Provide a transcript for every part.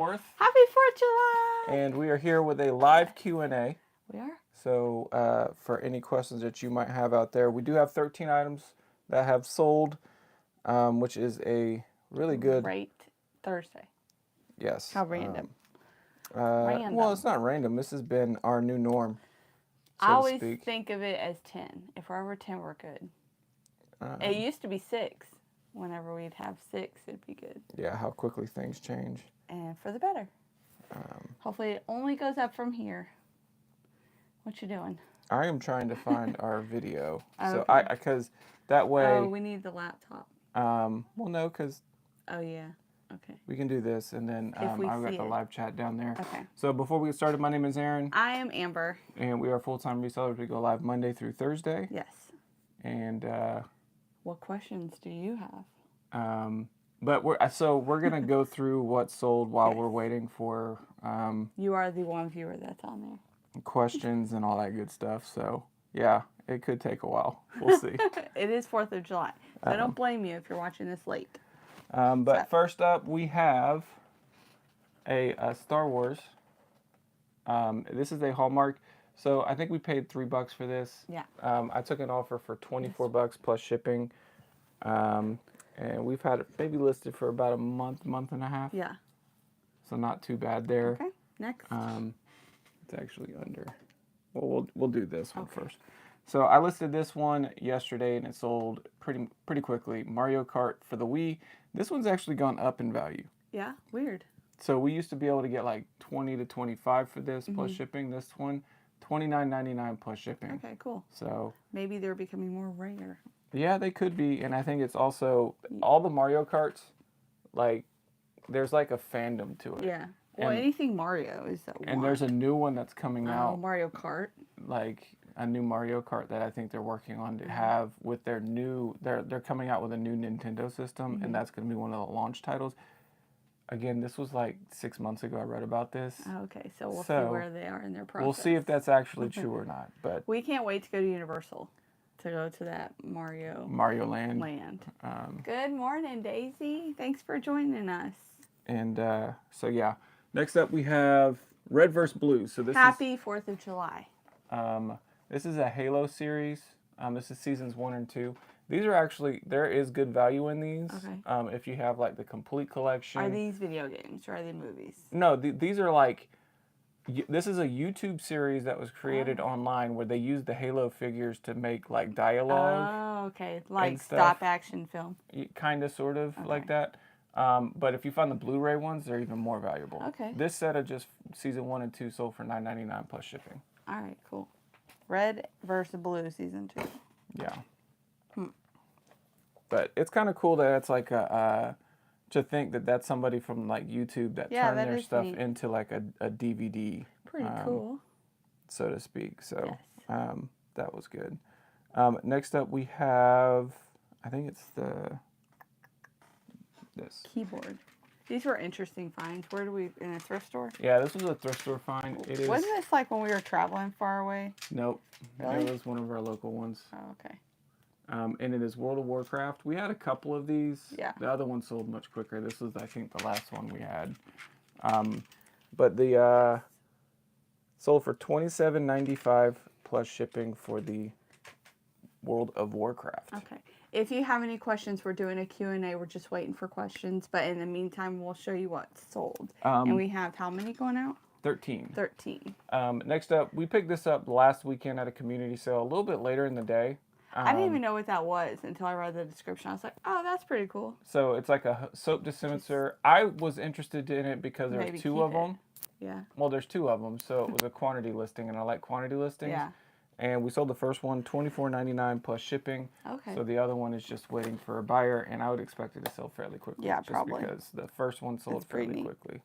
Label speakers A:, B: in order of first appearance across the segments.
A: 4th.
B: Happy 4th of July!
A: And we are here with a live Q&A.
B: We are?
A: So for any questions that you might have out there, we do have 13 items that have sold, which is a really good...
B: Great Thursday.
A: Yes.
B: How random.
A: Random. Well, it's not random. This has been our new norm, so
B: I always
A: to speak.
B: think of it as 10. If we're over 10, we're good. It used to be 6. Whenever we'd have 6, it'd be good.
A: Yeah, how quickly things change.
B: And for the better. Hopefully it only goes up from here. What you doing?
A: I am trying to find our video. So
B: okay.
A: because that way...
B: Oh, we need the laptop.
A: Well, no, because...
B: Oh, yeah. Okay.
A: We can do this, and then I've got the live chat down there.
B: Okay.
A: So before we get started, my name is Aaron.
B: I am Amber.
A: And we are full-time resellers. We go live Monday through Thursday.
B: Yes.
A: And...
B: what questions do you have?
A: But we're gonna go through what's sold while we're waiting for
B: you are the one viewer that's on there.
A: Questions and all that good stuff. So yeah, it could take a while. We'll see.
B: It is 4th of July, so I don't blame you if you're watching this late.
A: But first up, we have a Star Wars. This is a Hallmark. So I think we paid $3 for this.
B: Yeah.
A: I took an offer for $24 plus shipping. And we've had it maybe listed for about a month and a half.
B: Yeah.
A: So not too bad there.
B: Okay. Next.
A: It's actually under. Well, we'll do this one first. So I listed this one yesterday, and it sold pretty quickly. Mario Kart for the Wii. This one's actually gone up in value.
B: Yeah. Weird.
A: So we used to be able to get like 20 to 25 for this plus shipping. This one, $29.99 plus shipping.
B: Okay. Cool.
A: So
B: maybe they're becoming more rare.
A: Yeah, they could be, and I think it's also all the Mario Karts. Like, there's like a fandom to it.
B: Yeah. Well, anything Mario is that one.
A: And there's a new one that's coming out.
B: Mario Kart.
A: Like a new Mario Kart that I think they're working on to have with their new. They're coming out with a new Nintendo system, and that's going to be one of the launch titles. Again, this was like 6 months ago. I read about this.
B: Okay, so we'll see where they are in their process.
A: We'll see if that's actually true or not. But
B: we can't wait to go to Universal. To go to that Mario Land. Good morning, Daisy. Thanks for joining us.
A: And so yeah, next up we have Red vs. Blue. So this
B: Happy 4th of July.
A: This is a Halo series. This is seasons 1 and 2. These are actually, there is good value in these.
B: Okay.
A: If you have like the complete collection.
B: Are these video games or are they movies?
A: No, these are like. This is a YouTube series that was created online where they used the Halo figures to make like dialogue.
B: Oh, okay. Like stop action film.
A: Kind of, sort of like that. But if you find the Blu-ray ones, they're even more valuable.
B: Okay.
A: This set of just season 1 and 2 sold for $9.99 plus shipping.
B: All right, cool. Red versus Blue season 2.
A: Yeah. But it's kind of cool that it's like a... to think that that's somebody from like YouTube that turned their stuff into like a DVD.
B: Pretty cool.
A: So to speak. So that was good. Next up we have, I think it's this.
B: Keyboard. These were interesting finds. Where do we, in a thrift store?
A: Yeah, this was a thrift store find.
B: Wasn't this like when we were traveling far away?
A: Nope.
B: Really?
A: It was one of our local ones.
B: Oh, okay.
A: And it is World of Warcraft. We had a couple of these.
B: Yeah.
A: The other one sold much quicker. This was, I think, the last one we had. But the sold for $27.95 plus shipping for the World of Warcraft.
B: Okay. If you have any questions, we're doing a Q&A. We're just waiting for questions. But in the meantime, we'll show you what's sold. And we have how many going out?
A: 13.
B: 13.
A: Next up, we picked this up last weekend at a community sale, a little bit later in the day.
B: I didn't even know what that was until I read the description. I was like, oh, that's pretty cool.
A: So it's like a soap dispenser. I was interested in it because there were 2 of them.
B: Yeah.
A: Well, there's 2 of them, so it was a quantity listing, and I like quantity listings.
B: Yeah.
A: And we sold the first one $24.99 plus shipping.
B: Okay.
A: So the other one is just waiting for a buyer, and I would expect it to sell fairly quickly.
B: Yeah,
A: just
B: probably.
A: Because the first one sold fairly quickly.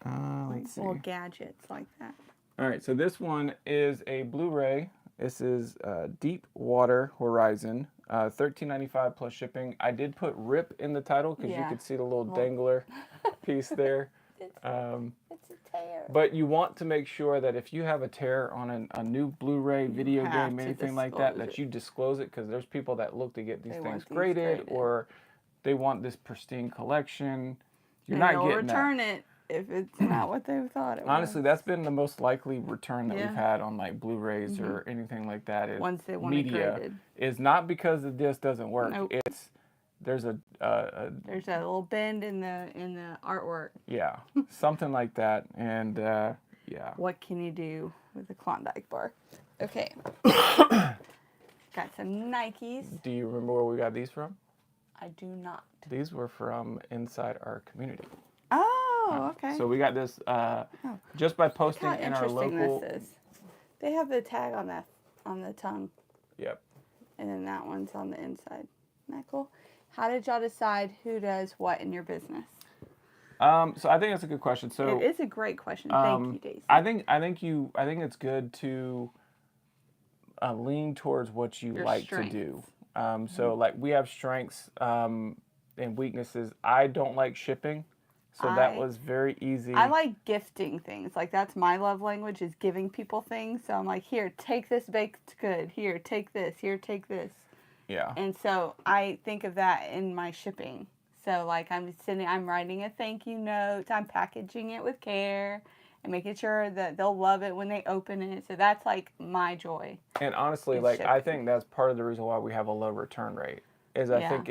A: Let's see.
B: Little gadgets like that.
A: All right, so this one is a Blu-ray. This is Deep Water Horizon, $13.95 plus shipping. I did put RIP in the title because you could see the little dangler piece there.
B: It's a tear.
A: But you want to make sure that if you have a tear on a new Blu-ray, video game, anything like that, that you disclose it, because there's people that look to get these things graded, or they want this pristine collection. You're not getting
B: return it if it's not what they thought it was.
A: Honestly, that's been the most likely return that we've had on like Blu-rays or anything like that. Is
B: once they want
A: media
B: it graded.
A: Is not because the disc doesn't work.
B: Nope.
A: It's there's a
B: little bend in the artwork.
A: Yeah, something like that, and yeah.
B: What can you do with the Klondike bar? Okay. Got some Nikes.
A: Do you remember where we got these from?
B: I do not.
A: These were from inside our community.
B: Oh, okay.
A: So we got this just by posting in our local.
B: This is. They have the tag on the tongue.
A: Yep.
B: And then that one's on the inside. Isn't that cool? How did y'all decide who does what in your business?
A: So I think that's a good question. So
B: it is a great question. Thank you, Daisy.
A: I think it's good to lean towards what you like to do. So like we have strengths and weaknesses. I don't like shipping. So that was very easy.
B: I like gifting things. Like that's my love language is giving people things. So I'm like, here, take this baked good. Here, take this. Here, take this.
A: Yeah.
B: And so I think of that in my shipping. So like I'm writing a thank you note. I'm packaging it with care and making sure that they'll love it when they open it. So that's like my joy.
A: And honestly, like shipping. I think that's part of the reason why we have a low return rate. Is I think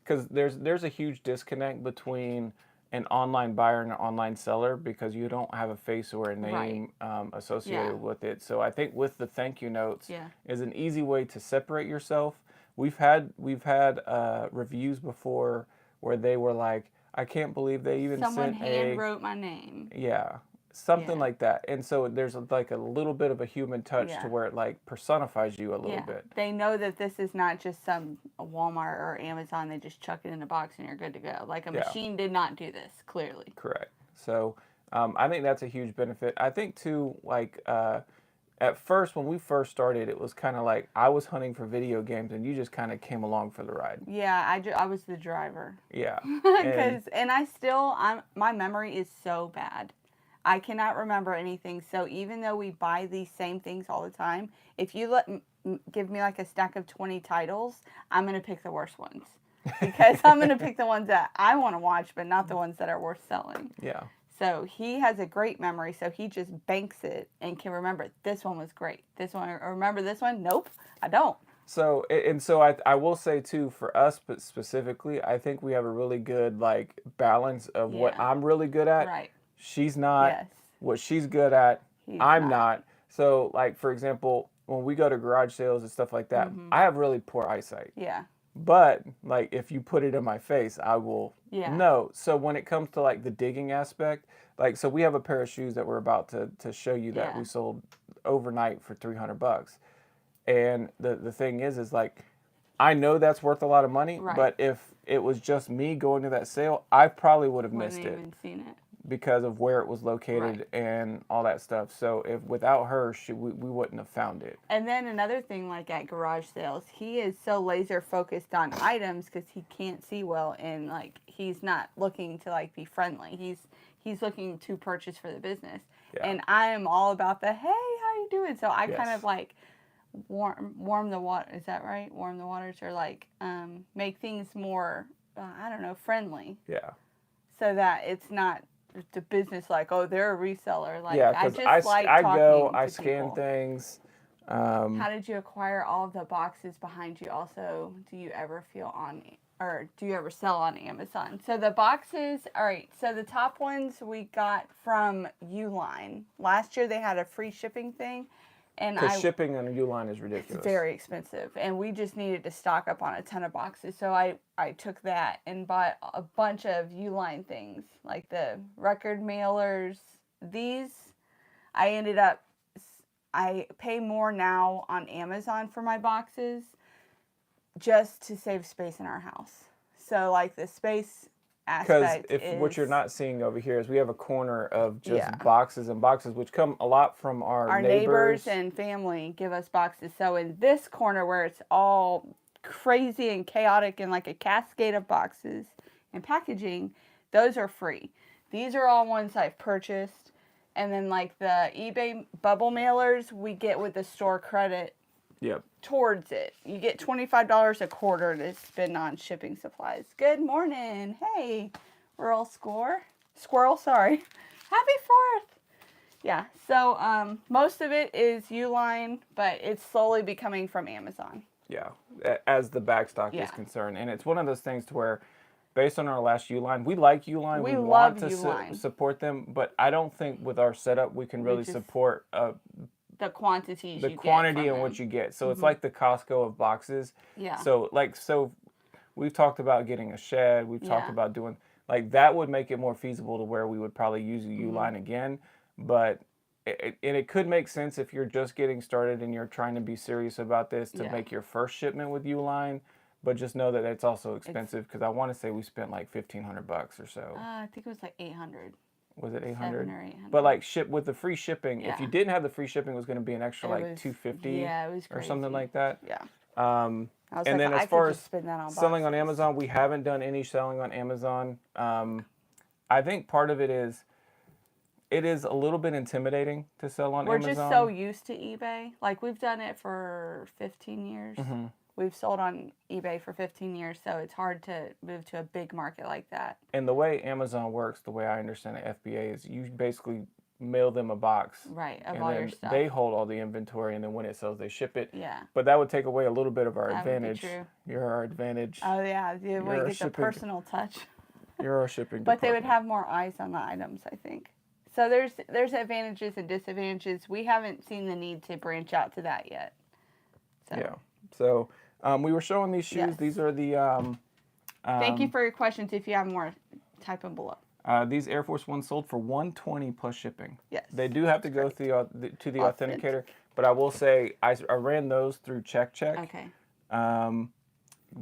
A: because there's a huge disconnect between an online buyer and an online seller because you don't have a face or a name associated with it. So I think with the thank you notes is an easy way to separate yourself. We've had reviews before where they were like, I can't believe they even
B: someone hand wrote my name.
A: Yeah. Something like that. And so there's like a little bit of a human touch to where it like personifies you a little bit.
B: They know that this is not just some Walmart or Amazon. They just chuck it in a box and you're good to go. Like a machine did not do this, clearly.
A: Correct. So I think that's a huge benefit. I think too, like at first when we first started, it was kind of like I was hunting for video games and you just kind of came along for the ride.
B: Yeah, I was the driver.
A: Yeah.
B: My memory is so bad. I cannot remember anything. So even though we buy these same things all the time, if you give me like a stack of 20 titles, I'm going to pick the worst ones. Because I'm going to pick the ones that I want to watch, but not the ones that are worth selling. Yeah. So he has a great memory. So he just banks it and can remember, this one was great. This one, or remember this one? Nope, I don't.
A: So I will say too, for us specifically, I think we have a really good like balance of what I'm really good at.
B: Right.
A: She's not. What she's good at, I'm not. So, like, for example, when we go to garage sales and stuff like that, I have really poor eyesight. Yeah. But, like, if you put it in my face, I will know. So, when it comes to, like, the digging aspect, like, so we have a pair of shoes that we're about to show you that we sold overnight for $300. And the thing is like, I know that's worth a lot of money, but if it was just me going to that sale, I probably would have missed it. Wouldn't even seen it. Because of where it was located and all that stuff. So if without her, we wouldn't have found it. And
B: then another thing, like at garage sales, he is so laser focused on items because he can't see well, and like he's not looking to like be friendly. He's looking to purchase for the business. Yeah. And I am all about the hey, how you doing? So I kind of like warm the water. Is that right? Warm the waters, or like make things more I don't know, friendly. Yeah. So that it's not the business like, oh, they're a reseller. Like, I
A: scan things.
B: How did you acquire all of the boxes behind you? Also, do you ever sell on Amazon? So the boxes, all right, so the top ones we got from Uline. Last year they had a free shipping thing.
A: Because shipping on Uline is ridiculous.
B: It's very expensive. And we just needed to stock up on a ton of boxes. So I took that and bought a bunch of Uline things. Like the record mailers. These, I pay more now on Amazon for my boxes just to save space in our house. So like the space aspect
A: what you're not seeing over here is we have a corner of just boxes and boxes, which come a lot from our
B: neighbors and family give us boxes. So in this corner where it's all crazy and chaotic and like a cascade of boxes and packaging, those are free. These are all ones I've purchased. And then like the eBay bubble mailers we get with the store credit towards it. You get $25 a quarter to spend on shipping supplies. Good morning. Hey, Rural Squirrel, sorry. Happy 4th! Yeah, so most of it is Uline, but it's slowly becoming from Amazon.
A: Yeah, as the backstock is
B: Yeah.
A: concerned. And it's one of those things to where, based on our last Uline, we like Uline.
B: We
A: want
B: love
A: to
B: Uline.
A: support them, but I don't think with our setup we can really support
B: the quantities
A: the
B: you
A: quantity
B: get
A: and
B: from
A: what
B: them.
A: you get. So it's like the Costco of boxes.
B: Yeah.
A: So we've talked about getting a shed. We've talked
B: Yeah.
A: about doing like that would make it more feasible to where we would probably use a Uline again, but. And it could make sense if you're just getting started and you're trying to be serious about this to make your first shipment with Uline, but just know that it's also expensive because I want to say we spent like $1,500 or so.
B: I think it was like 800.
A: Was it 800?
B: 700 or 800.
A: But like ship with the free shipping, if
B: Yeah.
A: you didn't have the free shipping, it was going to be an extra like $250.
B: Yeah, it was
A: or
B: crazy.
A: something like that.
B: Yeah.
A: And
B: I was
A: then
B: like,
A: as
B: I
A: far
B: could
A: as
B: just spend that on
A: selling on
B: boxes.
A: Amazon, we haven't done any selling on Amazon. I think part of it is a little bit intimidating to sell on Amazon.
B: We're just so used to eBay. Like, we've done it for 15 years. We've sold on eBay for 15 years, so it's hard to move to a big market like that.
A: And the way Amazon works, the way I understand it, FBA, is you basically mail them a box.
B: Right, of
A: and
B: all
A: then
B: your stuff.
A: they hold all the inventory, and then when it sells, they ship it.
B: Yeah.
A: But that would take away a little bit of our
B: That would be
A: advantage.
B: true.
A: You're our advantage.
B: Oh, yeah. You
A: You're
B: would get the personal touch.
A: You're our shipping
B: But they would
A: department.
B: have more eyes on the items, I think. So there's advantages and disadvantages. We haven't seen the need to branch out to that yet. So.
A: Yeah. So we were showing these shoes.
B: Yes.
A: These are the.
B: Thank you for your questions. If you have more, type them below.
A: These Air Force Ones sold for $120 plus shipping.
B: Yes.
A: They do have to go through to the authenticator, but I will say I ran those through Check.
B: Okay.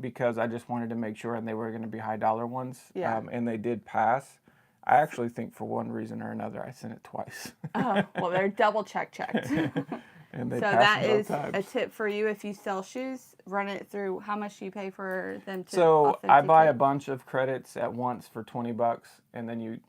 A: Because I just wanted to make sure, and they were going to be high dollar ones.
B: Yeah.
A: And they did pass. I actually think for one reason or another, I sent it twice.
B: Oh, well, they're double checked.
A: And they
B: So
A: passed
B: that
A: both
B: is
A: times.
B: a tip for you if you sell shoes. Run it through. How much do you pay for them to
A: So I buy a
B: authenticate?
A: bunch of credits at once for $20, and then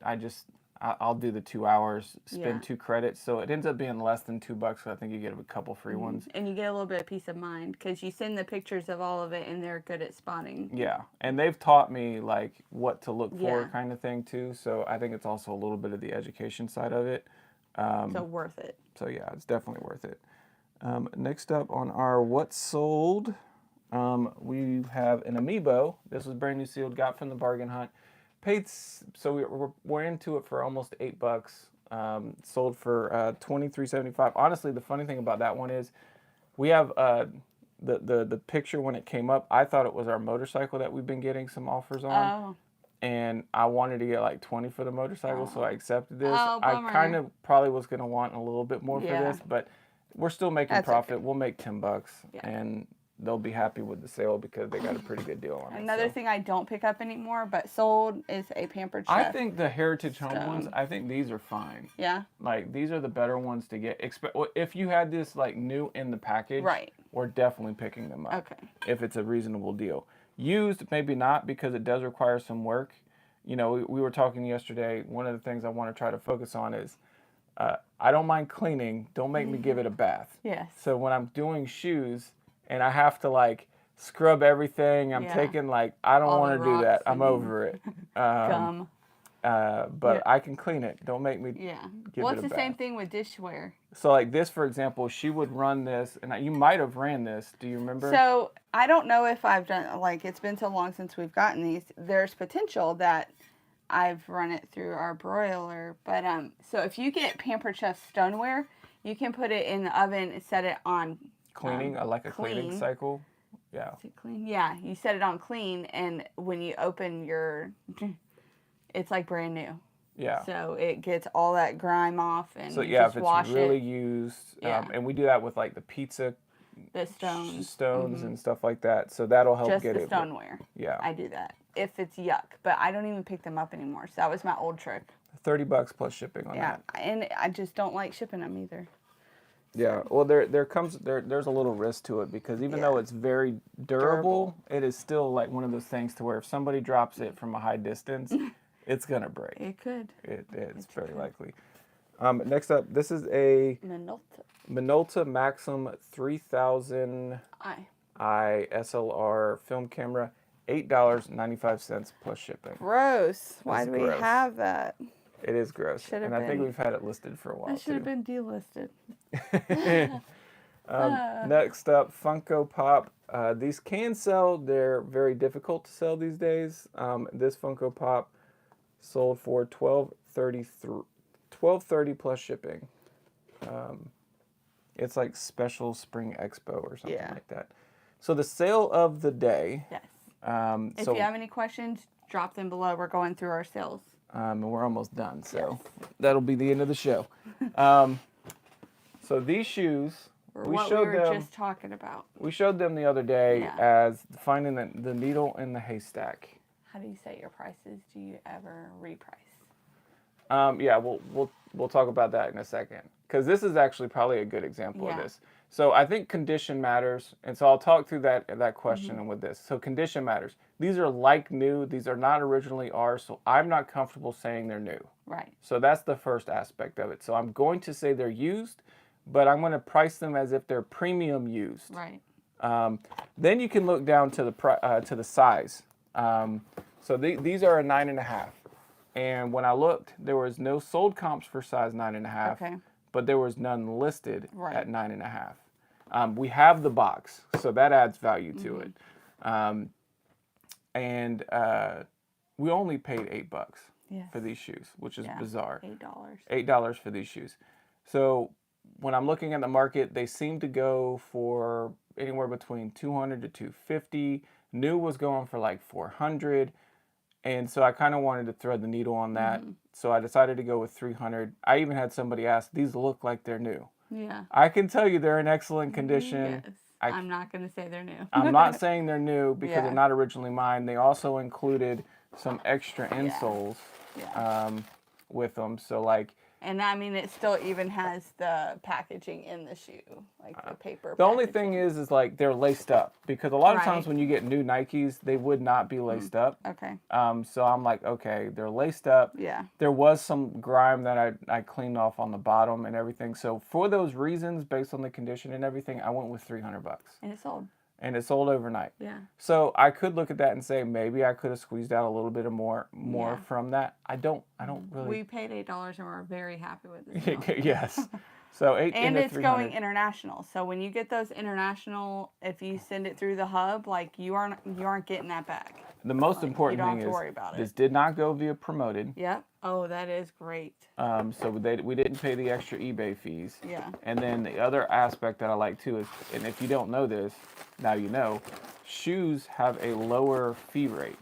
A: I'll do the 2 hours, spend
B: Yeah.
A: 2 credits. So it ends up being less than $2. So I think you get a couple free ones.
B: And you get a little bit of peace of mind because you send the pictures of all of it, and they're good at spotting.
A: Yeah, and they've taught me like what to look for,
B: Yeah.
A: kind of thing too. So I think it's also a little bit of the education side of it.
B: So worth it.
A: So yeah, it's definitely worth it. Next up on our what's sold, we have an amiibo. This was brand new sealed, got from the bargain hunt. Paid, so we're into it for almost $8. Sold for $23.75. Honestly, the funny thing about that one is, we have the picture when it came up. I thought it was our motorcycle that we've been getting some offers on.
B: Oh.
A: And I wanted to get like 20 for the motorcycle, so I accepted this.
B: Oh,
A: I
B: bummer.
A: kind of probably was gonna want a little bit more for
B: Yeah.
A: this, but we're still making
B: That's
A: profit.
B: okay.
A: We'll make $10,
B: Yeah.
A: and they'll be happy with the sale because they got a pretty good deal on it.
B: Another
A: so.
B: thing I don't pick up anymore, but sold, is a Pampered Chef.
A: I think the Heritage Home
B: Stone.
A: ones, I think these are fine.
B: Yeah.
A: Like, these are the better ones to get. If you had this like new in the package,
B: Right.
A: we're definitely picking them up.
B: Okay.
A: If it's a reasonable deal. Used, maybe not, because it does require some work. You know, we were talking yesterday. One of the things I want to try to focus on is I don't mind cleaning. Don't make me give it a bath.
B: Yes.
A: So when I'm doing shoes and I have to like scrub everything, I'm
B: Yeah.
A: taking like, I don't
B: All
A: want
B: the
A: to do that.
B: rocks
A: I'm
B: and
A: over it.
B: Gum.
A: But
B: Yeah.
A: I can clean it. Don't make me
B: Yeah.
A: give
B: Well,
A: it
B: it's
A: a
B: the same
A: bath.
B: thing with dishware.
A: So like this, for example, she would run this, and you might have ran this. Do you remember?
B: So I don't know if I've done, like, it's been so long since we've gotten these. There's potential that I've run it through our broiler. But so if you get Pampered Chef stoneware, you can put it in the oven and set it on
A: Cleaning, like a cleaning
B: clean.
A: cycle. Yeah.
B: Is it clean? Yeah, you set it on clean, and when you open it's like brand new.
A: Yeah.
B: So it gets all that grime off, and
A: So
B: you
A: yeah,
B: just
A: if it's
B: wash
A: really
B: it.
A: used,
B: Yeah.
A: and we do that with like the pizza
B: The stones.
A: stones and stuff like that. So that'll help
B: Just
A: get
B: the
A: it.
B: stoneware.
A: Yeah.
B: I do that if it's yuck, but I don't even pick them up anymore. So that was my old trick.
A: $30 plus shipping on
B: Yeah,
A: that.
B: and I just don't like shipping them either.
A: Yeah. Well, there's a little risk to it because even though it's very durable, it is still like one of those things to where if somebody drops it from a high distance, it's gonna break.
B: It could.
A: It's very likely. Next up, this is a Minolta Maxim 3000
B: I.
A: SLR film camera. $8.95 plus shipping.
B: Gross. Why
A: It's
B: do we
A: gross.
B: have that?
A: It is gross.
B: Should have
A: And I think
B: been-
A: we've had it listed for a while
B: That should have
A: too.
B: been delisted.
A: Next up, Funko Pop. These can sell. They're very difficult to sell these days. This Funko Pop sold for $12.30 plus shipping. It's like special Spring Expo or something
B: Yeah.
A: like that. So the sale of the day.
B: Yes. If
A: So
B: you have any questions, drop them below. We're going through our sales.
A: and we're almost done, so
B: Yes.
A: that'll be the end of the show. So these shoes,
B: Or
A: we
B: what
A: showed
B: we were
A: them.
B: just talking about.
A: We showed them the other day
B: Yeah.
A: as finding the needle in the haystack.
B: How do you set your prices? Do you ever reprice?
A: Yeah, we'll talk about that in a second because this is actually probably a good example of
B: Yeah.
A: this. So I think condition matters, and so I'll talk through that question and with this. So condition matters. These are like new. These are not originally ours, so I'm not comfortable saying they're new.
B: Right.
A: So that's the first aspect of it. So I'm going to say they're used, but I'm going to price them as if they're premium used.
B: Right.
A: Then you can look down to the size. So these are a 9.5, and when I looked, there was no sold comps for size 9.5,
B: Okay.
A: but there was none listed
B: Right.
A: at 9.5. We have the box, so that adds value to it, and we only paid $8
B: Yes.
A: for these shoes, which is
B: Yeah.
A: bizarre.
B: $8.
A: $8 for these shoes. So when I'm looking at the market, they seem to go for anywhere between 200 to 250. New was going for like 400. And so I kind of wanted to thread the needle on that. So I decided to go with 300. I even had somebody ask, these look like they're new.
B: Yeah.
A: I can tell you they're in excellent condition.
B: Yes.
A: I-
B: I'm not going to say they're new.
A: I'm not saying they're new because
B: Yeah.
A: they're not originally mine. They also included some extra insoles
B: Yeah.
A: with them. So like,
B: And I mean, it still even has the packaging in the shoe, like the paper.
A: the only thing is like they're laced up because a lot of times
B: Right.
A: when you get new Nikes, they would not be laced up.
B: Okay.
A: So I'm like, okay, they're laced up.
B: Yeah.
A: There was some grime that I cleaned off on the bottom and everything. So for those reasons, based on the condition and everything, I went with $300,
B: And it's sold.
A: and it sold overnight.
B: Yeah.
A: So I could look at that and say maybe I could have squeezed out a little bit of more
B: Yeah.
A: from that. I don't really.
B: We paid $8 and we're very happy with it.
A: Yes. So 8
B: And
A: into
B: it's going
A: 300.
B: international. So when you get those international, if you send it through the hub, like you aren't getting that back.
A: The most
B: Like, you
A: important
B: don't
A: thing
B: have to
A: is
B: worry about
A: this
B: it.
A: did not go via promoted.
B: Yep. Oh, that is great.
A: So we didn't pay the extra eBay fees.
B: Yeah.
A: And then the other aspect that I like too is, and if you don't know this, now you know, shoes have a lower fee rate.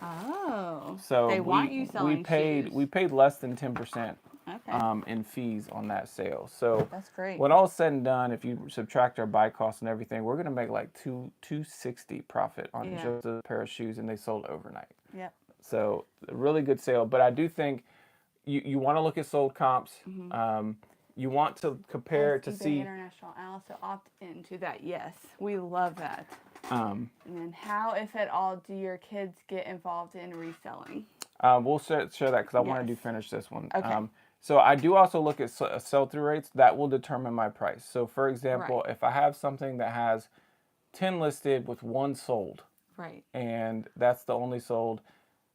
B: Oh.
A: So
B: they want you selling shoes.
A: we paid less than 10%
B: Okay.
A: in fees on that sale. So
B: That's great.
A: when all is said and done, if you subtract our buy costs and everything, we're gonna make like $260 profit on
B: Yeah.
A: just a pair of shoes, and they sold overnight.
B: Yep.
A: So a really good sale. But I do think you want to look at sold comps. You want to compare to
B: eBay
A: see.
B: International. I also opt into that. Yes, we love that.
A: Um,
B: And then, how, if at all, do your kids get involved in reselling?
A: we'll share that because I wanted to
B: Yes.
A: finish this one.
B: Okay.
A: So I do also look at sell-through rates. That will determine my price. So for example,
B: Right.
A: if I have something that has 10 listed with 1 sold,
B: Right.
A: and that's the only sold,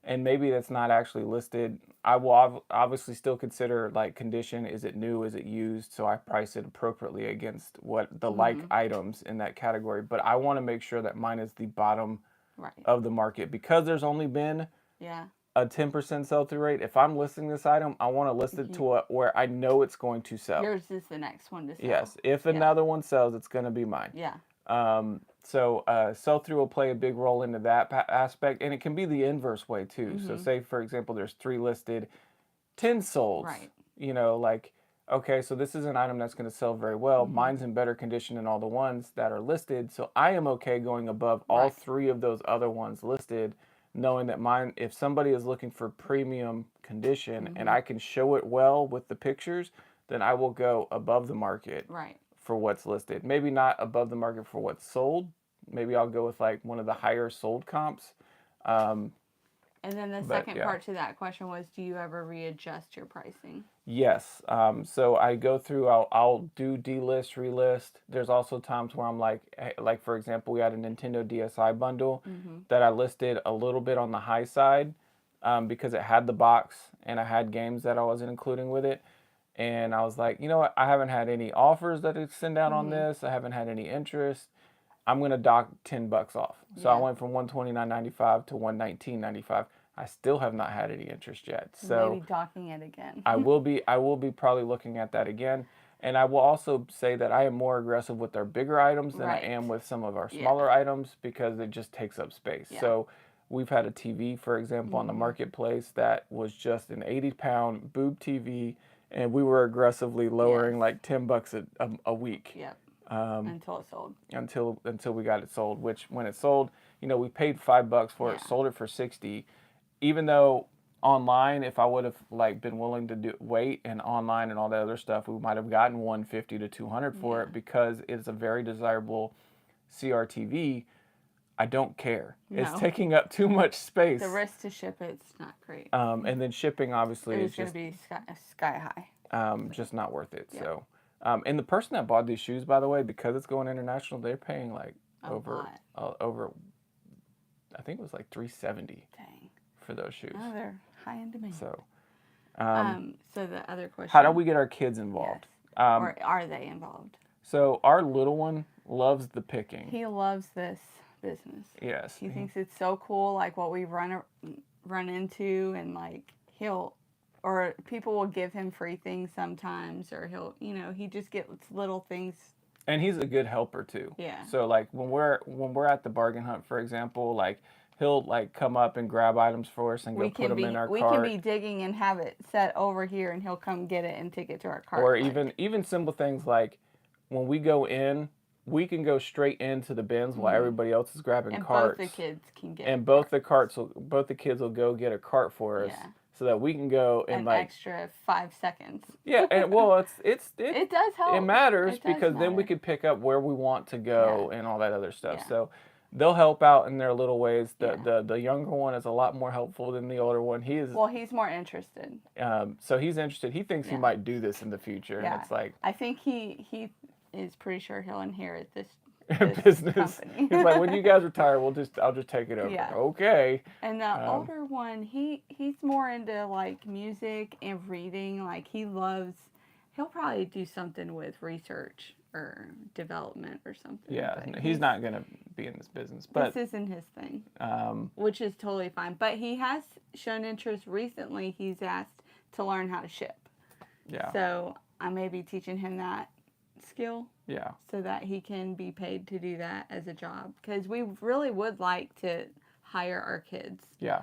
A: and maybe that's not actually listed, I will obviously still consider like condition. Is it new? Is it used? So I price it appropriately against what the like items in that category. But I want to make sure that mine is the bottom
B: Right.
A: of the market because there's only been
B: Yeah.
A: a 10% sell-through rate. If I'm listing this item, I want to list it to where I know it's going to sell.
B: Yours is the next one to sell.
A: Yes. If another one sells, it's going to be mine.
B: Yeah.
A: So sell-through will play a big role into that aspect, and it can be the inverse way too. So say, for example, there's 3 listed, 10 sold.
B: Right.
A: You know, like, okay, so this is an item that's going to sell very well. Mine's in better condition than all the ones that are listed, so I am okay going above all
B: Right.
A: 3 of those other ones listed, knowing that mine, if somebody is looking for premium condition and I can show it well with the pictures, then I will go above the market
B: Right.
A: for what's listed. Maybe not above the market for what's sold. Maybe I'll go with like one of the higher sold comps.
B: And then the
A: But,
B: second
A: yeah.
B: part to that question was, do you ever readjust your pricing?
A: Yes. So I go through. I'll do delist, relist. There's also times where I'm like, like for example, we had a Nintendo DSi bundle that I listed a little bit on the high side because it had the box and I had games that I wasn't including with it. And I was like, you know what? I haven't had any offers that extend out on this. I haven't had any interest. I'm gonna dock $10 off. So I
B: Yeah.
A: went from $129.95 to $119.95. I still have not had any interest yet. So
B: Maybe docking it again.
A: I will be probably looking at that again. And I will also say that I am more aggressive with our bigger items than I
B: Right.
A: am with some of our
B: Yeah.
A: smaller items because it just takes up space.
B: Yeah.
A: So we've had a TV, for example, on the marketplace that was just an 80-pound boob TV, and we were aggressively lowering like $10 a week.
B: Yep. Until it sold.
A: Until we got it sold. Which when it sold, you know, we paid $5 for it,
B: Yeah.
A: sold it for 60. Even though online, if I would have like been willing to wait and online and all that other stuff, we might have gotten 150 to 200 for it because it's a very desirable CRTV. I don't care. It's
B: No.
A: taking up too much space.
B: The risk to ship it's not great.
A: And then shipping obviously
B: It
A: is
B: was going
A: just
B: to be sky high.
A: just not worth it.
B: Yeah.
A: So, and the person that bought these shoes, by the way, because it's going international, they're paying like over, I think it was like $370
B: Dang.
A: for those shoes.
B: Oh, they're high in demand.
A: So,
B: so the other question.
A: how do we get our kids involved?
B: Yes. Or are they involved?
A: So our little one loves the picking.
B: He loves this business.
A: Yes.
B: He thinks it's so cool, like what we run into, and like or people will give him free things sometimes, or he just gets little things.
A: And he's a good helper too.
B: Yeah.
A: So like when we're at the bargain hunt, for example, like he'll like come up and grab items for us and go put them in our cart.
B: We can be digging and have it set over here, and he'll come get it and take it to our cart.
A: Or even simple things like when we go in, we can go straight into the bins while everybody else is grabbing carts.
B: Both the kids can get.
A: And both the kids will go get a cart for us.
B: Yeah.
A: So that we can go and like
B: extra 5 seconds.
A: Yeah, and well, it
B: does help.
A: It matters
B: It does
A: because then we
B: matter.
A: could pick up where we want to go and all that other stuff.
B: Yeah.
A: So they'll help out in their little ways. The younger one is a lot more helpful than the older one. He's
B: more interested.
A: So he's interested. He thinks he might do this in the future, and it's like
B: I think he is pretty sure he'll inherit this
A: business.
B: company.
A: He's like, when you guys retire, I'll just take it over.
B: Yeah.
A: Okay.
B: And the older one, he's more into like music and reading. Like he'll probably do something with research or development or something.
A: Yeah, he's not gonna be in this business, but
B: this isn't his thing, which is totally fine. But he has shown interest recently. He's asked to learn how to ship.
A: Yeah.
B: So I may be teaching him that skill.
A: Yeah.
B: So that he can be paid to do that as a job, because we really would like to hire our kids.
A: Yeah.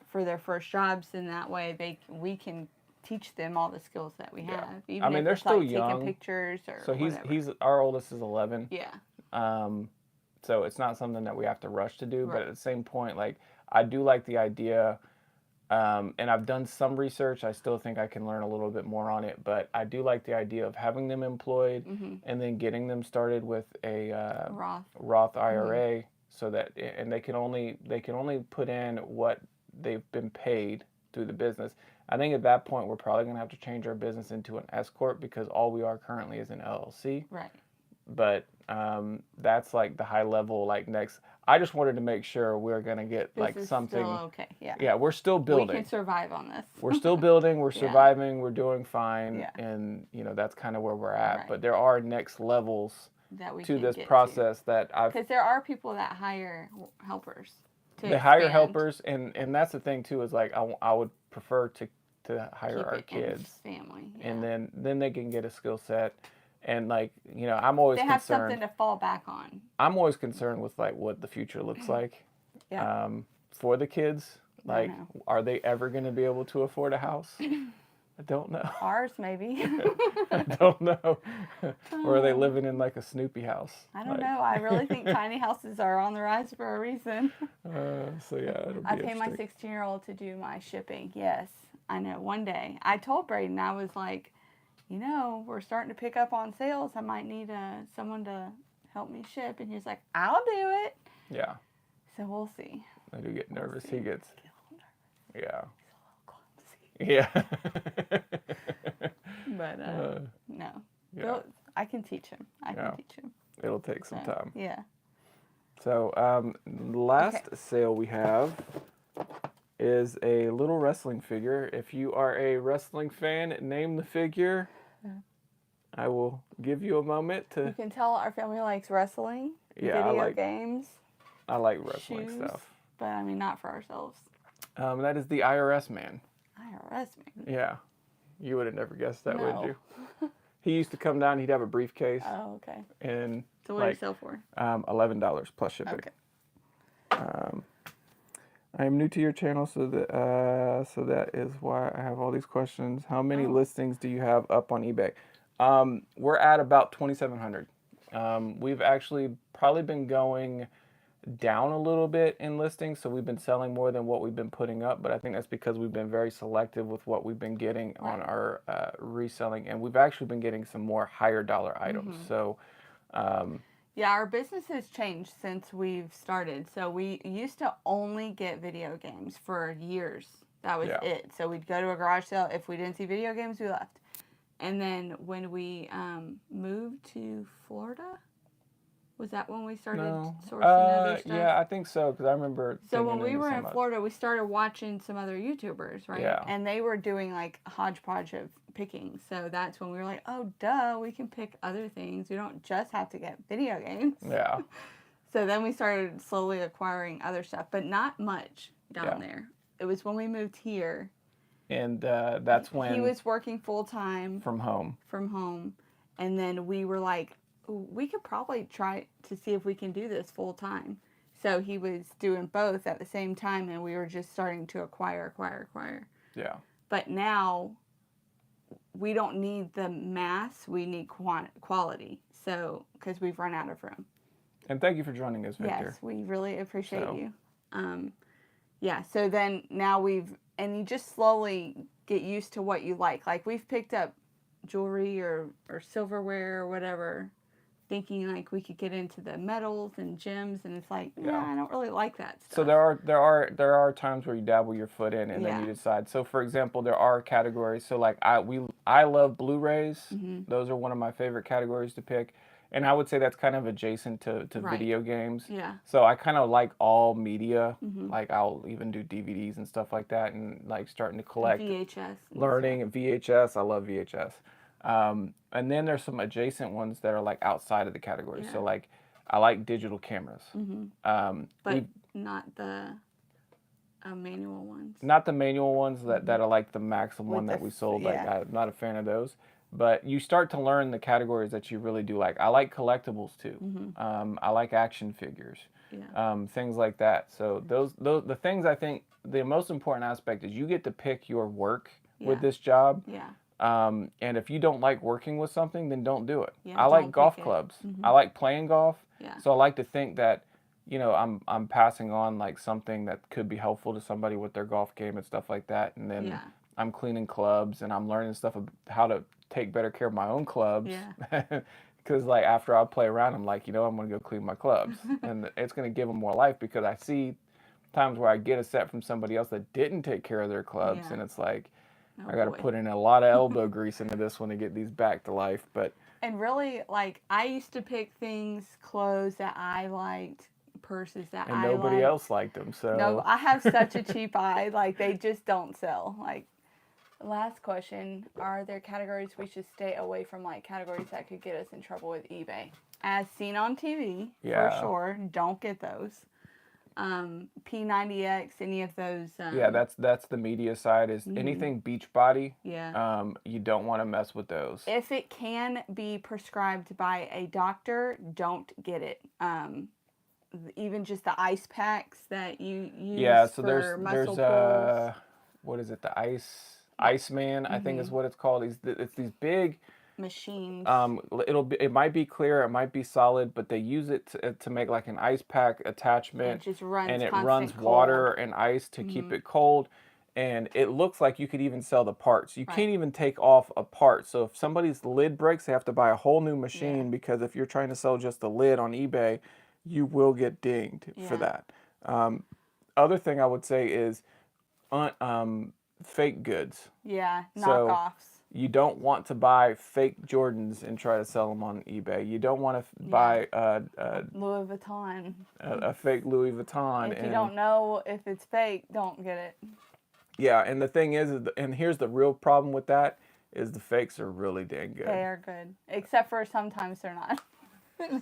B: For their first jobs, and that way we can teach them all the skills that we have. Even
A: I mean,
B: if
A: they're
B: it's
A: still
B: like
A: young.
B: taking pictures or
A: So
B: whatever.
A: he's our oldest is 11.
B: Yeah.
A: So it's not something that we have to rush to do,
B: Right.
A: but at the same point, like I do like the idea, and I've done some research. I still think I can learn a little bit more on it, but I do like the idea of having them employed and then getting them started with a Roth IRA, so that and they can only put in what they've been paid through the business. I think at that point we're probably going to have to change our business into an S corp because all we are currently is an LLC.
B: Right.
A: But that's like the high level, like next. I just wanted to make sure we're gonna get
B: This
A: like
B: is
A: something.
B: Still okay. Yeah.
A: Yeah, we're still building.
B: We can survive on this.
A: We're still building. We're
B: Yeah.
A: surviving. We're doing fine,
B: Yeah.
A: and that's kind of where we're at.
B: Right.
A: But there are next levels
B: that we
A: to
B: can
A: this
B: get
A: process that I've.
B: Because there are people that hire helpers.
A: They hire helpers, and that's the thing too. Is like I would prefer to hire
B: Keep
A: our
B: it
A: kids,
B: in family,
A: and then they can get a skill set. And like, I'm always
B: they have
A: concerned.
B: something to fall back on.
A: I'm always concerned with like what the future looks like for the kids. Like, are they ever going to be able to afford a house? I don't know.
B: Ours, maybe.
A: I don't know. Or are they living in like a Snoopy house?
B: I don't know. I really think tiny houses are on the rise for a reason.
A: So yeah, it'll be
B: I pay my
A: interesting.
B: 16-year-old to do my shipping. Yes, I know. One day, I told Braden, I was like, we're starting to pick up on sales. I might need someone to help me ship. And he was like, I'll do it.
A: Yeah.
B: So we'll see.
A: I do get nervous. He gets Yeah.
B: Clumsy.
A: Yeah.
B: But no,
A: yeah.
B: I can teach him. I
A: Yeah.
B: can teach him.
A: It'll take some
B: So,
A: time.
B: yeah.
A: So, last
B: Okay.
A: sale we have is a little wrestling figure. If you are a wrestling fan, name the figure. I will give you a moment
B: You
A: to.
B: can tell our family likes wrestling,
A: Yeah,
B: video games,
A: I like wrestling
B: shoes,
A: stuff.
B: but I mean not for ourselves.
A: That is the IRS man.
B: IRS man.
A: Yeah, you would have never guessed that, would
B: No.
A: you? He used to come down. He'd have a briefcase
B: Oh, okay.
A: and
B: So what do you sell for?
A: $11 plus shipping.
B: Okay.
A: I am new to your channel, so that is why I have all these questions. How many listings do you have up on eBay? We're at about 2,700. We've actually probably been going down a little bit in listings, so we've been selling more than what we've been putting up, but I think that's because we've been very selective with what we've been getting on our reselling, and we've actually been getting some more higher dollar items. So
B: yeah, our business has changed since we've started. So we used to only get video games for years. That was it. So we'd go to a garage sale. If we didn't see video games, we left. And then when we moved to Florida, was that when we started sourcing other stuff?
A: Yeah, I think so, because I remember.
B: So when we were in Florida, we started watching some other YouTubers, right?
A: Yeah.
B: And they were doing like a hodgepodge of picking. So that's when we were like, oh, duh, we can pick other things. We don't just have to get video games.
A: Yeah.
B: So then we started slowly acquiring other stuff, but not much down there. It was when we moved here.
A: And that's when
B: he was working full time
A: from home.
B: And then we were like, we could probably try to see if we can do this full time. So he was doing both at the same time, and we were just starting to acquire.
A: Yeah.
B: But now we don't need the mass, we need quality. So, because we've run out of room.
A: And thank you for joining us, Victor.
B: Yes, we really appreciate you. Yeah, so then now you just slowly get used to what you like. Like we've picked up jewelry or silverware or whatever, thinking like we could get into the metals and gems, and it's like, yeah, I don't really like that stuff.
A: So there are times where you dabble your foot in, and then you decide. So for example, there are categories. So like I love Blu-rays. Those are one of my favorite categories to pick. And I would say that's kind of adjacent to video games.
B: Yeah.
A: So I kind of like all media. Like I'll even do DVDs and stuff like that, and like starting to collect
B: VHS.
A: Learning VHS. I love VHS. And then there's some adjacent ones that are like outside of the category. So like I like digital cameras.
B: But not the manual ones.
A: Not the manual ones that are like the Maxim one that we sold. Like I'm not a fan of those. But you start to learn the categories that you really do like. I like collectibles too. I like action figures, things like that. So those the things I think the most important aspect is you get to pick your work with this job.
B: Yeah.
A: And if you don't like working with something, then don't do it.
B: Yeah,
A: I like golf clubs. I like playing golf.
B: Yeah.
A: So I like to think that, you know, I'm passing on like something that could be helpful to somebody with their golf game and stuff like that. And then I'm cleaning clubs and I'm learning stuff about how to take better care of my own clubs.
B: Yeah.
A: Because like after I play around, I'm like, you know, I'm gonna go clean my clubs, and it's gonna give them more life because I see times where I get a set from somebody else that didn't take care of their clubs, and it's like I got to put in a lot of elbow grease into this one to get these back to life. But
B: and really, like I used to pick things, clothes that I liked, purses that I liked.
A: And nobody else liked them. So
B: no, I have such a cheap eye. Like they just don't sell. Like. Last question, are there categories we should stay away from, like categories that could get us in trouble with eBay? As seen on TV, for sure, don't get those. P90X, any of those.
A: Yeah, that's the media side is anything beach body.
B: Yeah.
A: You don't want to mess with those.
B: If it can be prescribed by a doctor, don't get it. Even just the ice packs that you use
A: so
B: for muscle pulls.
A: What is it? The Iceman, I think is what it's called. It's these big
B: machines.
A: It might be clear, it might be solid, but they use it to make like an ice pack attachment.
B: It just runs
A: and it runs
B: cold.
A: water and ice to keep it cold. And it looks like you could even sell the parts. You can't even take off a part. So if somebody's lid breaks, they have to buy a whole new machine because if you're trying to sell just the lid on eBay, you will get dinged for that. Other thing I would say is fake goods.
B: Yeah,
A: So
B: knockoffs.
A: you don't want to buy fake Jordans and try to sell them on eBay. You don't want to buy
B: Louis Vuitton.
A: a fake Louis Vuitton.
B: If you don't know if it's fake, don't get it.
A: Yeah, and the thing is, and here's the real problem with that, is the fakes are really dang good.
B: They are good. Except for sometimes they're not.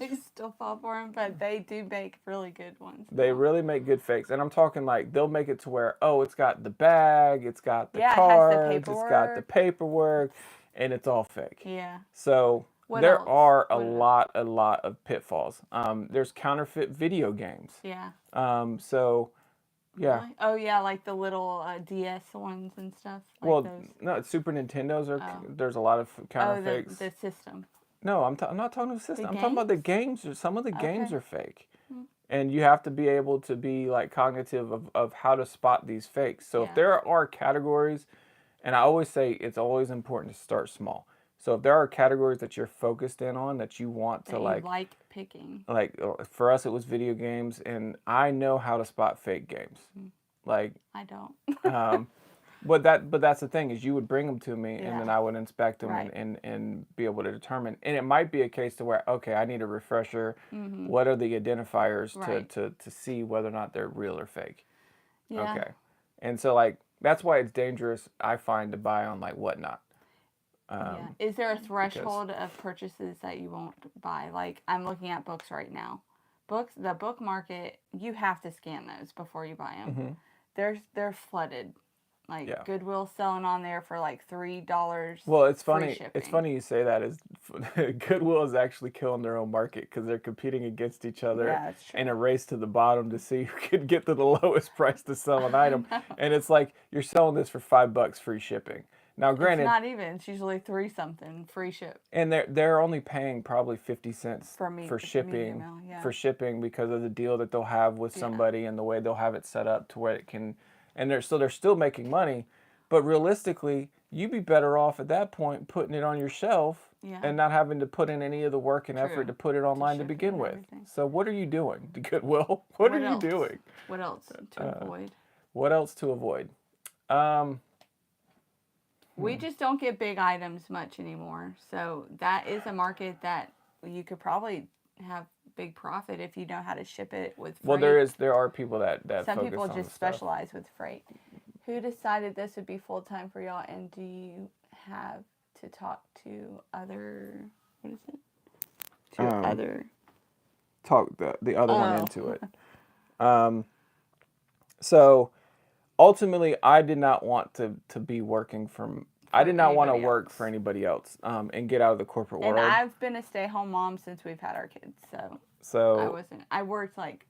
B: They still fall for them, but they do make really good ones.
A: They really make good fakes. And I'm talking like they'll make it to where, oh, it's got the bag, it's got the cards, it's got the paperwork, and it's all fake.
B: Yeah.
A: So
B: What
A: there
B: else?
A: are a lot of pitfalls. There's counterfeit video games.
B: Yeah.
A: So, yeah.
B: Really? Oh, yeah, like the little DS ones and stuff. Like
A: Well,
B: those.
A: no, Super Nintendos are. There's a lot of counterfeits.
B: The system.
A: No, I'm not talking about the system. I'm talking about the games. Some of the games
B: Okay.
A: are fake. And you have to be able to be like cognitive of how to spot these fakes. So if there are categories, and I always say it's always important to start small. So if there are categories that you're focused in on that you want to
B: like picking.
A: Like for us, it was video games, and I know how to spot fake games. Like
B: I don't.
A: But that's the thing is you would bring them to me and then I would inspect them
B: Right.
A: and be able to determine. And it might be a case to where, okay, I need a refresher. What are the identifiers to see whether or not they're real or fake?
B: Yeah.
A: Okay. And so like that's why it's dangerous, I find, to buy on like Whatnot.
B: Is there a threshold of purchases that you won't buy? Like I'm looking at books right now. The book market, you have to scan those before you buy them. They're flooded. Like Goodwill selling on there for like $3.
A: Well, it's funny.
B: Shipping.
A: It's funny you say that. Is Goodwill is actually killing their own market because they're competing against each other in a race to the bottom to see who can get to the lowest price to sell an item. And it's like you're selling this for $5 free shipping. Now, granted,
B: it's not even. It's usually $3 something free ship.
A: And they're only paying probably 50 cents
B: for
A: shipping
B: mail,
A: for shipping because of the deal that they'll have with somebody and the way they'll have it set up to where it can. And they're still making money, but realistically, you'd be better off at that point putting it on your shelf and not having to put in any of the work and effort to put it online to begin with. So what are you doing, Goodwill? What are you doing?
B: What else to avoid?
A: What else to avoid?
B: We just don't get big items much anymore. So that is a market that you could probably have big profit if you know how to ship it with freight.
A: Well, there are people that
B: some
A: focus
B: people
A: on
B: just specialize with freight. Who decided this would be full time for y'all? And do you have to talk to other? What is it?
A: Talk the other one into it. So ultimately, I did not want to be working from. I did not want to work for anybody else and get out of the corporate world.
B: And I've been a stay-at-home mom since we've had our kids, so I worked like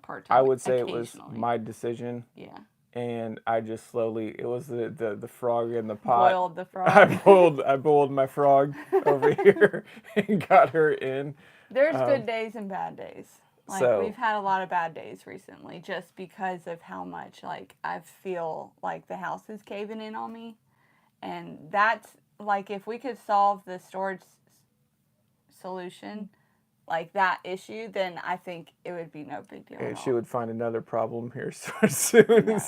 B: part-time.
A: I would say it was my decision.
B: Yeah.
A: And I just slowly, it was the frog in the pot.
B: Boiled the frog.
A: I boiled my frog over here and got her in.
B: There's good days and bad days. Like we've had a lot of bad days recently just because of how much like I feel like the house is caving in on me. And that's like if we could solve the storage solution, like that issue, then I think it would be no big deal.
A: And she would find another problem here soon.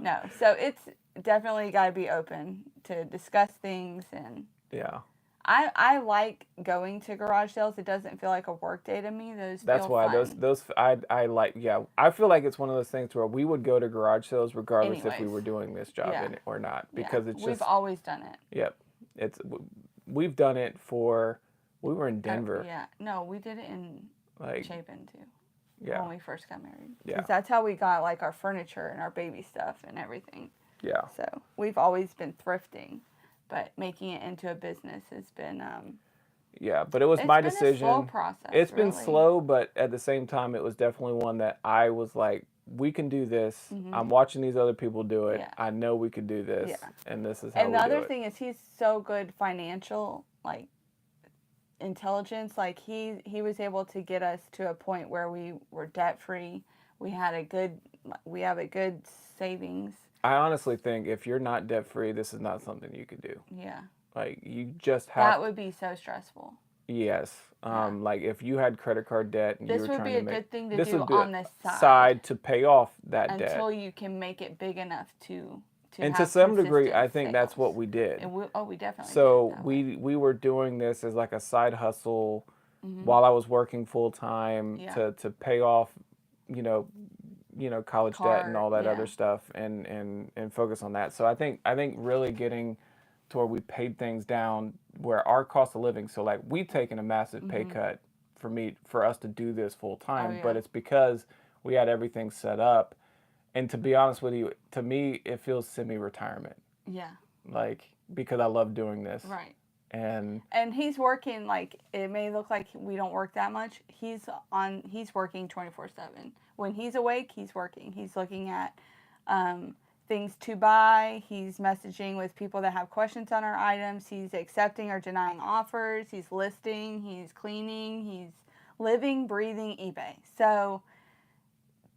B: No.
A: So
B: it's definitely got to be open to discuss things. And I like going to garage sales. It doesn't feel like a work day to me.
A: That's why
B: fun.
A: those I like. Yeah, I feel like it's one of those things where we would go to garage sales regardless if we were doing this job or not, because it's just
B: we've always done it.
A: Yep, we've done it for. We were in Denver.
B: No, we did it in Chapin too.
A: Yeah.
B: When we first got married.
A: Yeah.
B: Because that's how we got like our furniture and our baby stuff and everything.
A: Yeah.
B: So we've always been thrifting, but making it into a business has been.
A: Yeah, but it was my decision.
B: It's been a slow process.
A: It's been slow, but at the same time, it was definitely one that I was like, we can do this. Mm-hmm. I'm watching these other people do it. Yeah. I know we could do this, and this is how we do it.
B: And the other thing is he's so good financial, like, intelligence. Like, he was able to get us to a point where we were debt-free. We have a good savings.
A: I honestly think if you're not debt-free, this is not something you could do.
B: Yeah.
A: Like, you just have...
B: That would be so stressful.
A: Yes.
B: Yeah.
A: Like if you had credit card debt and you
B: This
A: were
B: would
A: trying
B: be
A: to
B: a
A: make,
B: good thing to
A: this
B: do
A: would be
B: on
A: a
B: the side
A: side to pay off that debt.
B: until you can make it big enough to
A: And to
B: have
A: some degree, I
B: consistent
A: think that's what
B: sales.
A: we did.
B: And we definitely
A: So
B: did it that way.
A: we were doing this as like a side hustle while I was working full time
B: Yeah.
A: to pay off, you know, college debt and
B: Car,
A: all that
B: yeah.
A: other stuff and focus on that. So I think really getting to where we paid things down where our cost of living, so like we've taken a massive pay cut for us to do this full time,
B: yeah.
A: but it's because we had everything set up. And to be honest with you, to me it feels semi-retirement.
B: Yeah.
A: Like because I love doing this.
B: Right.
A: And
B: he's working, like, it may look like we don't work that much. He's working 24/7. When he's awake, he's working. He's looking at things to buy. He's messaging with people that have questions on our items. He's accepting or denying offers. He's listing. He's cleaning. He's living, breathing eBay. So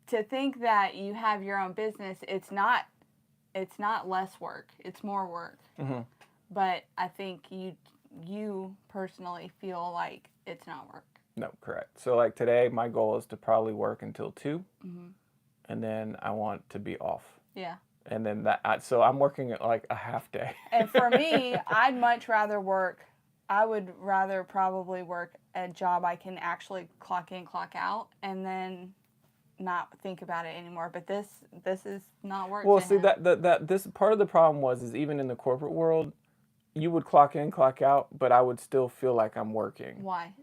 B: to think that you have your own business, it's not less work. It's more work. But I think you personally feel like it's not work.
A: no, correct. So like today, my goal is to probably work until 2, and then I want to be off.
B: Yeah.
A: And then so I'm working at like a half day.
B: And for me, I'd much rather work. I would rather probably work a job I can actually clock in, clock out, and then not think about it anymore. But this is not work.
A: Well,
B: to
A: see
B: him.
A: that this part of the problem is even in the corporate world, you would clock in, clock out, but I would still feel like I'm working.
B: Why?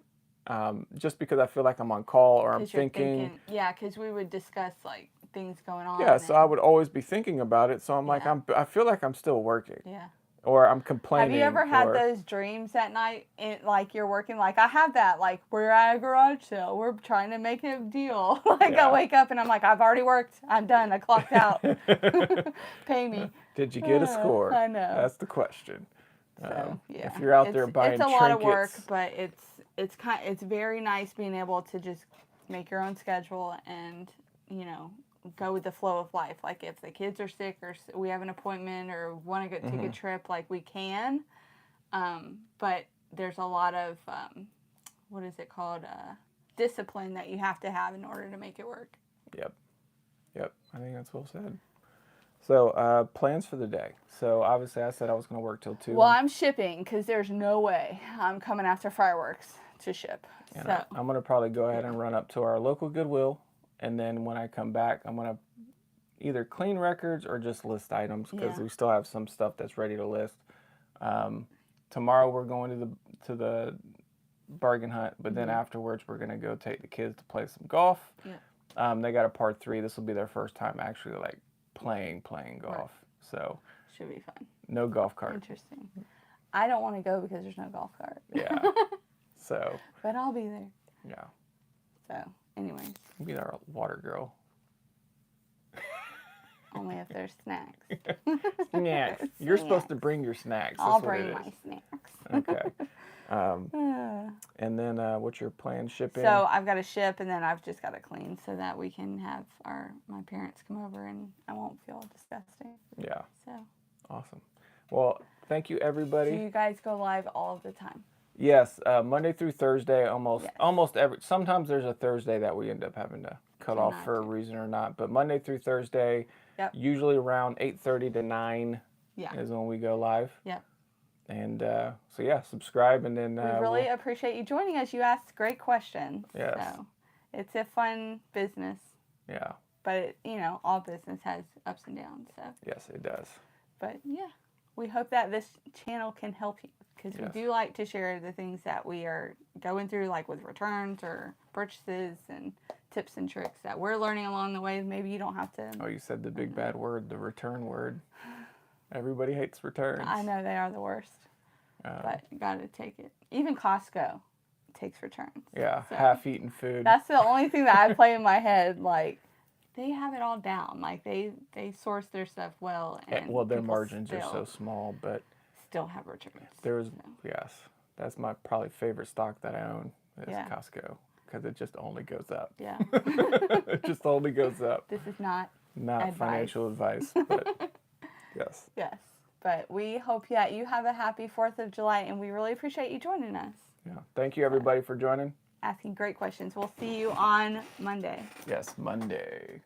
A: Just because I feel like I'm on call or I'm
B: 'Cause you're
A: thinking.
B: Yeah, because we would discuss like things going on.
A: Yeah, so I would always be thinking about it. So I'm like,
B: Yeah.
A: I feel like I'm still working.
B: Yeah.
A: Or I'm complaining.
B: Have you ever had
A: or,
B: those dreams at night, like you're working? Like I have that. Like we're at a garage sale. We're trying to make a deal. Like
A: Yeah.
B: I wake up and I'm like, I've already worked. I'm done. I clocked out. Pay me.
A: Did you get a score?
B: I know.
A: That's the question.
B: So yeah,
A: If you're out there buying
B: it's a
A: trinkets,
B: lot of work, but it's very nice being able to just make your own schedule and go with the flow of life. Like if the kids are sick or we have an appointment or want to take a trip, like we can. But there's a lot of what is it called? Discipline that you have to have in order to make it work.
A: Yep. I think that's well said. So plans for the day. So obviously I said I was going to work till 2.
B: Well, I'm shipping because there's no way I'm coming after fireworks to ship.
A: And
B: so
A: I'm going to probably go ahead and run up to our local Goodwill. And then when I come back, I'm going to either clean records or just list items because we still have some stuff that's ready to list. Tomorrow we're going to the bargain hunt, but then afterwards we're going to go take the kids to play some golf.
B: Yeah.
A: They got a part 3. This will be their first time actually like playing golf.
B: Right.
A: So
B: should be fun.
A: no golf cart.
B: Interesting. I don't want to go because there's no golf cart.
A: Yeah. So.
B: But I'll be there.
A: Yeah.
B: So, anyways.
A: Be our water girl.
B: Only if there's snacks.
A: Snacks. You're supposed to bring your snacks.
B: I'll
A: That's what
B: bring
A: it
B: my
A: is.
B: snacks.
A: Okay. And then what's your plan shipping?
B: So I've got to ship and then I've just got to clean so that we can have my parents come over and I won't feel disgusting.
A: Yeah.
B: So.
A: Awesome. Well, thank you everybody.
B: Do you guys go live all of the time?
A: Yes, Monday through Thursday, almost every. Sometimes there's a Thursday that we end up having to cut off for a reason or not. But Monday through Thursday, usually around 8:30 to 9 is when we go live.
B: Yep.
A: And so yeah, subscribe and then.
B: We really appreciate you joining us. You asked great questions.
A: Yes.
B: So it's a fun business.
A: Yeah.
B: But all business has ups and downs. So.
A: Yes, it does.
B: But yeah, we hope that this channel can help you. Because we do like to share the things that we are going through, like with returns or purchases and tips and tricks that we're learning along the way. Maybe you don't have to.
A: Oh, you said the big bad word, the return word. Everybody hates returns.
B: I know they are the worst. But you got to take it. Even Costco takes returns.
A: Yeah, so half-eaten food.
B: That's the only thing that I play in my head. Like, they have it all down. Like, they source their stuff well. And
A: well, their margins are so small, but...
B: still have returns.
A: Yes, that's my probably favorite stock that I own is Costco because it just only goes up.
B: Yeah.
A: It just only goes up.
B: This is not
A: financial advice, but yes.
B: Yes, but we hope that you have a happy 4th of July, and we really appreciate you joining us.
A: Yeah. Thank you, everybody, for joining.
B: Asking great questions. We'll see you on Monday.
A: Yes, Monday.